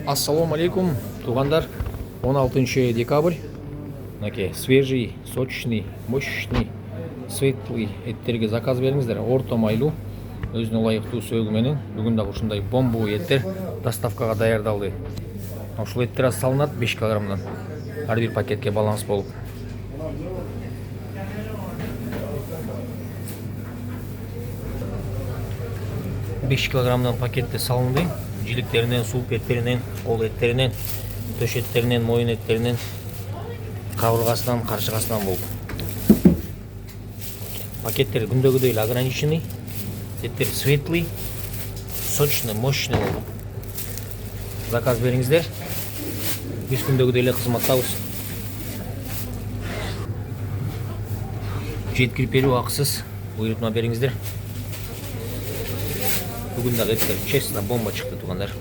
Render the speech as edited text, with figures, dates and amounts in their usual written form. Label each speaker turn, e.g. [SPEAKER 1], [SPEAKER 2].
[SPEAKER 1] Ассаламу алейкум, туғандар. 16 декабрь. Мынакей свежий, сочный, мощный, светлый еттерге заказ беріңіздер. Орто майлуу, өзүнө ылайыктуу сөөгү менен. Бүгүн дагы ушундай бомбу еттер доставкага даярдалды. Ушул еттер аз салынат 5 килограммдан. Ар бир пакетке баланс болуп. Beş kilogramdan pakette salındı. Cilikterinden, sulp etterinden, kol etterinden, döş etterinden, moyun etterinden, kavurgasından, karşıgasından болду. Пакеттер күндөгүдөй эле ограниченный. Еттер светлый, сочный, мощный болду. Заказ бериңиздер. Биз күндөгүдөй эле кызматтабыз. Жеткирип берүү акысыз. Буйрутма бериңиздер. Бүгін дагы еттер честно бомба чыкты тугандар.